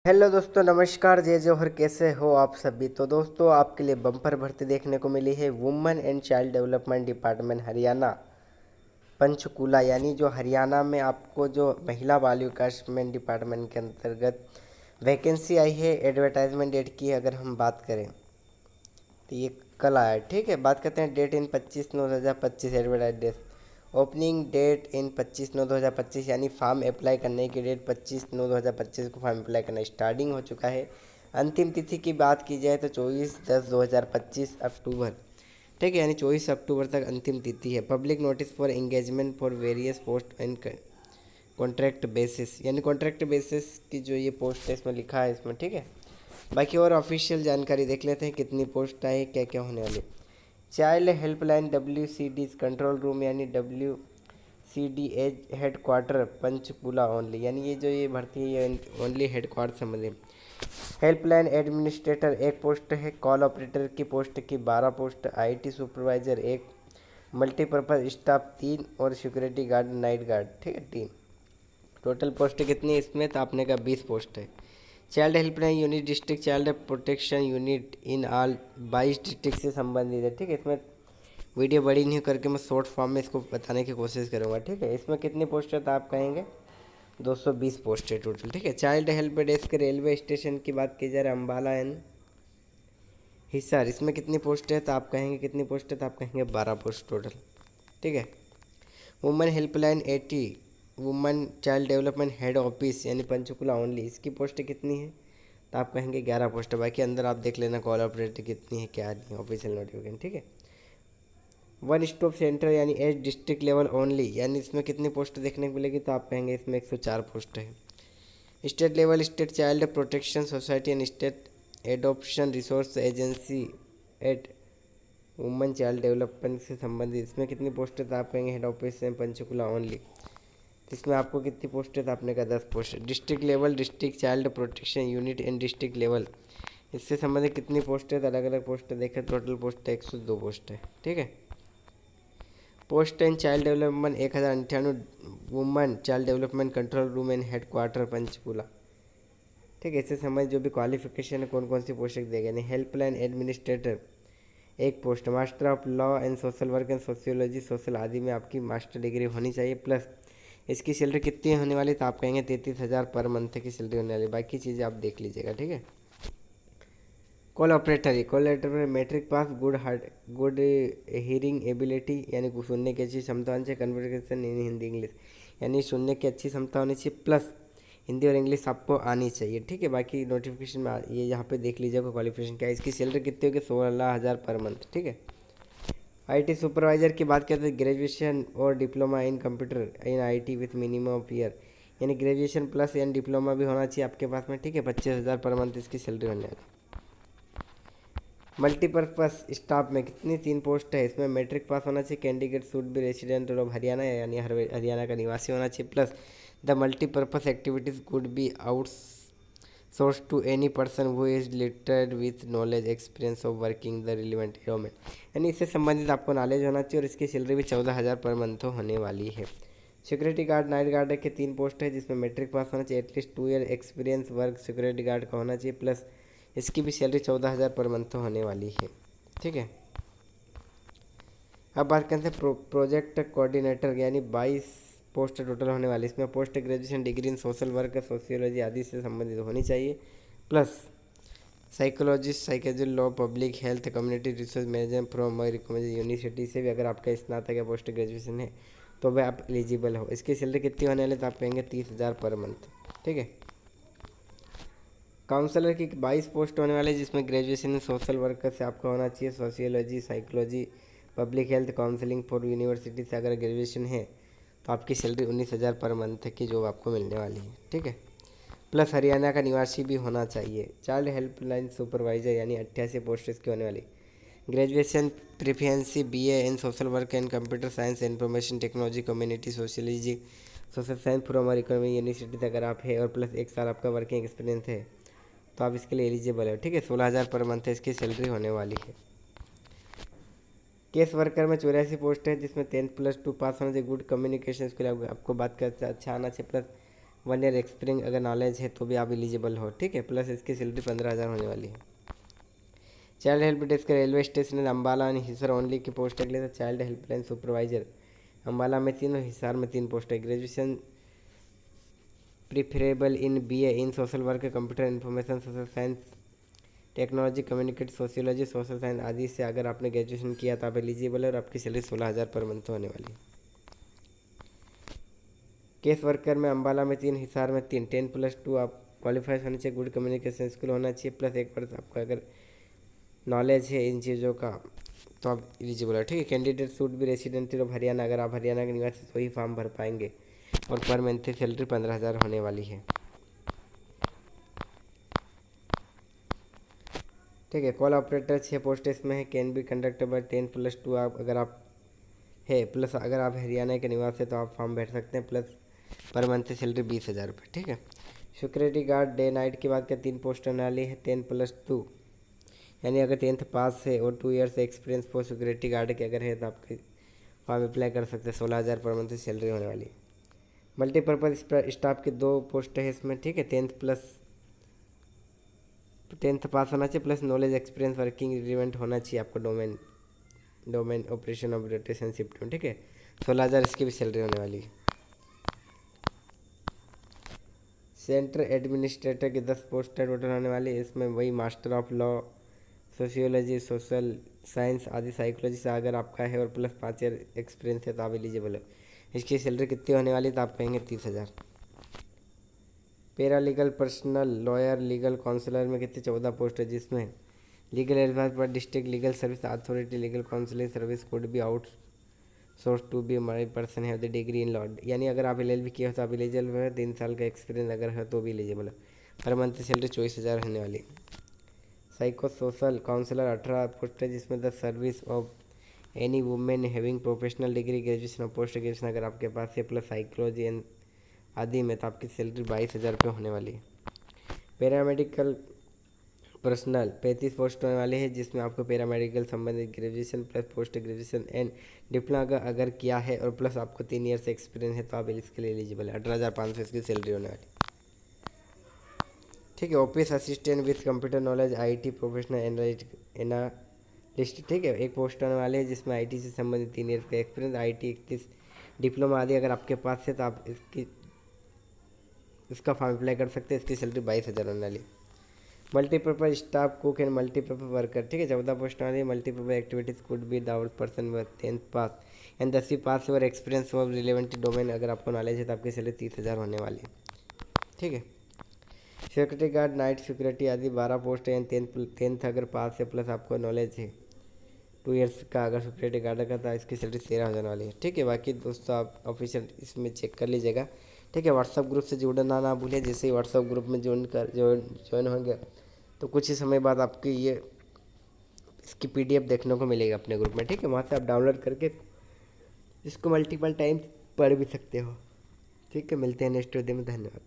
Hello दोस्तों, नमस्कार, जय जौहर। कैसे हो आप सभी। तो दोस्तों, आपके लिए बम्पर भर्ती देखने को मिली है। Women and child development department Haryana Panchkula, यानी जो हरियाणा में आपको जो महिला बाल विकास डिपार्टमेंट के अंतर्गत वैकेंसी आई है। एडवर्टाइजमेंट डेट की अगर हम बात करें तो ये कल आया है। ठीक है, बात करते हैं डेट इन 25/9/2025। एडवर्टाइज डेट, ओपनिंग डेट इन 25/9/2025, यानी फॉर्म अप्लाई करने की डेट 25/9/2025 को फॉर्म अप्लाई करना स्टार्टिंग हो चुका है। अंतिम तिथि की बात की जाए तो 24/10/2025 अक्टूबर। ठीक है, यानी 24 अक्टूबर तक अंतिम तिथि है। Public notice for engagement for various post and contract basis, यानी कॉन्ट्रैक्ट बेसिस की जो ये पोस्ट है इसमें लिखा है इसमें। ठीक है, बाकी और ऑफिशियल जानकारी देख लेते हैं कितनी पोस्ट आई, क्या क्या होने वाली। Child helpline WCD control room, यानी WCD as headquarter Panchkula only, यानी ये जो ये भर्ती है ये ओनली हेड क्वार्टर संबंधित। हेल्पलाइन एडमिनिस्ट्रेटर एक पोस्ट है। कॉल ऑपरेटर की पोस्ट की 12 पोस्ट। IT सुपरवाइजर एक। मल्टीपर्पज़ स्टाफ 3 और सिक्योरिटी गार्ड नाइट गार्ड, ठीक है, 3। टोटल पोस्ट कितनी है इसमें, तो आपने कहा 20 पोस्ट है। Child helpline unit district child protection unit in all 22 district से संबंधित है। ठीक है, इसमें वीडियो बड़ी नहीं करके मैं शॉर्ट फॉर्म में इसको बताने की कोशिश करूँगा। ठीक है, इसमें कितनी पोस्ट है तो आप कहेंगे 220 पोस्ट है टोटल। ठीक है, child help desk railway station की बात की जाए अम्बाला एंड हिसार, इसमें कितनी पोस्ट है तो आप कहेंगे कितनी पोस्ट है तो आप कहेंगे 12 पोस्ट टोटल। ठीक है, women helpline 80, women child development head office यानी पंचकुला ओनली, इसकी पोस्ट कितनी है तो आप कहेंगे 11 पोस्ट है। बाकी अंदर आप देख लेना कॉल ऑपरेटर कितनी है क्या नहीं, ऑफिशियल नोटिफिकेशन। ठीक है, वन स्टॉप सेंटर यानी एच डिस्ट्रिक्ट लेवल ओनली, यानी इसमें कितनी पोस्ट देखने को मिलेगी तो आप कहेंगे इसमें 104 पोस्ट है। State level state child protection society and state adoption resource agency at women child development से संबंधित, इसमें कितनी पोस्ट है तो आप कहेंगे हेड ऑफिस में पंचकुला ओनली। तो इसमें आपको कितनी पोस्ट है तो आपने कहा 10 post. District level district child protection unit and district level, इससे संबंधित कितनी पोस्ट है तो अलग अलग पोस्ट देखें, टोटल पोस्ट है 102 पोस्ट है। ठीक है, post and child development 1098, women child development control room and head quarter Panchkula. ठीक है, इससे संबंधित जो भी क्वालिफिकेशन है कौन कौन सी पोस्ट देगा, यानी हेल्पलाइन एडमिनिस्ट्रेटर एक post. Master of law and social work and sociology social आदि में आपकी मास्टर डिग्री होनी चाहिए। प्लस इसकी सैलरी कितनी होने वाली तो आप कहेंगे 33,000 पर मंथ की सैलरी होने वाली। बाकी चीज़ें आप देख लीजिएगा। ठीक है, call operator matric pass, good heart, good hearing ability, यानी सुनने की अच्छी क्षमता होनी चाहिए। कन्वर्सेशन इन हिंदी इंग्लिश, यानी सुनने की अच्छी क्षमता होनी चाहिए। प्लस हिंदी और इंग्लिश आपको आनी चाहिए। ठीक है, बाकी नोटिफिकेशन में ये यहाँ पे देख लीजिएगा क्वालिफिकेशन क्या है। इसकी सैलरी कितनी होगी 16,000 पर मंथ। ठीक है, IT सुपरवाइजर की बात करते हैं, ग्रेजुएशन और diploma in computer in IT with minimum of year, यानी ग्रेजुएशन प्लस यानी डिप्लोमा भी होना चाहिए आपके पास में। ठीक है, 25,000 पर मंथ इसकी सैलरी होने वाली। मल्टीपर्पज़ स्टाफ में कितनी 3 पोस्ट है। इसमें मैट्रिक पास होना चाहिए। Candidate should be resident of Haryana, यानी हरियाणा का निवासी होना चाहिए। Plus the multipurpose activities could be outsource to any person who is literate with knowledge experience of working the relevant environment, यानी इससे संबंधित आपको नॉलेज होना चाहिए। और इसकी सैलरी भी 14,000 पर मंथ होने वाली है। सिक्योरिटी गार्ड नाइट गार्ड के 3 पोस्ट है, जिसमें मैट्रिक पास होना चाहिए। At least 2 year experience work security guard का होना चाहिए। प्लस इसकी भी सैलरी 14,000 पर मंथ होने वाली है। ठीक है, अब बात करते हैं प्रोजेक्ट कोऑर्डिनेटर, यानी 22 पोस्ट टोटल होने वाली। इसमें post graduation degree in social work sociology आदि से संबंधित होनी चाहिए। Plus psychologist psychology law public health community resource management from recommended university से भी अगर आपका स्नातक या पोस्ट ग्रेजुएशन है तो वह आप एलिजिबल हो। इसकी सैलरी कितनी होने वाली तो आप कहेंगे 30,000 पर मंथ। ठीक है, काउंसलर की 22 पोस्ट होने वाली है, जिसमें ग्रेजुएशन इन सोशल वर्कर से आपका होना चाहिए। Sociology psychology public health counselling for university से अगर ग्रेजुएशन है तो आपकी सैलरी 19,000 पर मंथ की जॉब आपको मिलने वाली है। ठीक है, प्लस हरियाणा का निवासी भी होना चाहिए। चाइल्ड हेल्पलाइन सुपरवाइजर यानी 88 पोस्ट इसकी होने वाली। Graduation preference BA in social work and computer science information technology community sociology social science from economic university से अगर आप है और प्लस 1 साल आपका वर्किंग एक्सपीरियंस है तो आप इसके लिए एलिजिबल है। ठीक है, 16,000 पर मंथ इसकी सैलरी होने वाली है। केस वर्कर में 84 पोस्ट है, जिसमें 10+2 पास होना चाहिए। गुड कम्युनिकेशन स्किल आपको बात करते अच्छा आना चाहिए। प्लस 1 ईयर एक्सपीरियंस अगर नॉलेज है तो भी आप एलिजिबल हो, ठीक है। प्लस इसकी सैलरी 15,000 होने वाली है। Child help desk railway station है अम्बाला एंड हिसार ओनली की पोस्ट है। तो चाइल्ड हेल्पलाइन सुपरवाइजर अम्बाला में 3 और हिसार में 3 पोस्ट है। Graduation preferable in BA in social work, computer information, social science, technology, communicate, sociology, social science आदि से अगर आपने ग्रेजुएशन किया तो आप एलिजिबल है और आपकी सैलरी 16,000 पर मंथ होने वाली है। केस वर्कर में अम्बाला में 3, हिसार में 3, 10+2 आप क्वालिफाई होने चाहिए, गुड कम्युनिकेशन स्किल होना चाहिए, प्लस 1% आपका अगर नॉलेज है इन चीज़ों का तो आप एलिजिबल है, ठीक है। कैंडिडेट शुड भी रेसिडेंट ऑफ हरियाणा, अगर आप हरियाणा के निवासी तो ही फॉर्म भर पाएंगे और पर मंथ की सैलरी 15,000 होने वाली है, ठीक है। कॉल ऑपरेटर 6 पोस्ट इसमें है। कैन बी कंडक्टेड बाय 10+2 आप अगर आप है, प्लस अगर आप हरियाणा के निवासी तो आप फॉर्म भर सकते हैं, प्लस पर मंथ की सैलरी 20,000 रुपये, ठीक है। सिक्योरिटी गार्ड डे नाइट की बात करें 3 पोस्ट होने वाली है। 10+2 यानी अगर 10th पास है और 2 years experience for security guard के अगर है तो आपके फॉर्म अप्लाई कर सकते हैं। 16,000 पर मंथ सैलरी होने वाली है। मल्टीपर्पज़ स्टाफ की 2 पोस्ट है इसमें, ठीक है। 10th पास होना चाहिए, plus knowledge experience working relevant होना चाहिए आपको domain operation of rotation shift में, ठीक है। 16,000 इसकी भी सैलरी होने वाली है। सेंटर एडमिनिस्ट्रेटर की 10 पोस्ट टोटल होने वाली है। इसमें वही master of law, sociology, social science आदि, साइकोलॉजी से अगर आपका है और प्लस 5 ईयर एक्सपीरियंस है तो आप एलिजिबल है। इसकी सैलरी कितनी होने वाली तो आप कहेंगे 30,000। Paralegal personal lawyer legal counsellor में कितनी 14 पोस्ट है, जिसमें लीगल एडवाइस पर district legal service authority legal counselling service could be outsource to be married person है द डिग्री इन लॉ, यानी अगर आप LLB किए हो तो आप एलिजिबल है। 3 साल का एक्सपीरियंस अगर है तो भी एलिजिबल है। पर मंथ सैलरी 24,000 होने वाली। साइको सोशल काउंसलर 18 पोस्ट है, जिसमें the service of any women having professional degree graduation और पोस्ट ग्रेजुएशन अगर आपके पास है, प्लस साइकोलॉजी एंड आदि में तो आपकी सैलरी 22,000 रुपये होने वाली है। पैरामेडिकल पर्सनल 35 पोस्ट होने वाले हैं, जिसमें आपको पैरामेडिकल संबंधित graduation plus post graduation and diploma अगर किया है और प्लस आपको 3 ईयर से एक्सपीरियंस है तो आप इसके लिए एलिजिबल है। 18,500 इसकी सैलरी होने वाली, ठीक है। Office assistant with computer knowledge IT professional analyst, ठीक है। एक पोस्ट होने वाले हैं जिसमें IT से संबंधित 3 ईयर का एक्सपीरियंस, IT 31 डिप्लोमा आदि अगर आपके पास है तो आप इसका फॉर्म अप्लाई कर सकते हैं। इसकी सैलरी 22,000 होने वाली। Multipurpose staff cook and multipurpose worker, ठीक है। 14 पोस्ट वाली multipurpose activities could be the person with 10th pass and 10वीं पास और एक्सपीरियंस ऑफ रिलेवेंट डोमेन अगर आपको नॉलेज है तो आपकी सैलरी 30,000 होने वाली है, ठीक है। सिक्योरिटी गार्ड नाइट सिक्योरिटी आदि 12 पोस्ट है। 10th अगर पास है प्लस आपको नॉलेज है 2 ईयर्स का अगर सिक्योरिटी गार्ड का था इसकी सैलरी 13,000 वाली है, ठीक है। बाकी दोस्तों आप ऑफिशियल इसमें चेक कर लीजिएगा, ठीक है। व्हाट्सअप ग्रुप से जुड़ना ना भूलिए। जैसे ही व्हाट्सअप ग्रुप में ज्वाइन होंगे तो कुछ ही समय बाद आपकी इसकी PDF देखने को मिलेगी अपने ग्रुप में, ठीक है। वहाँ से आप डाउनलोड करके इसको मल्टीपल टाइम्स पढ़ भी सकते हो, ठीक है। मिलते हैं नेक्स्ट वीडियो में, धन्यवाद।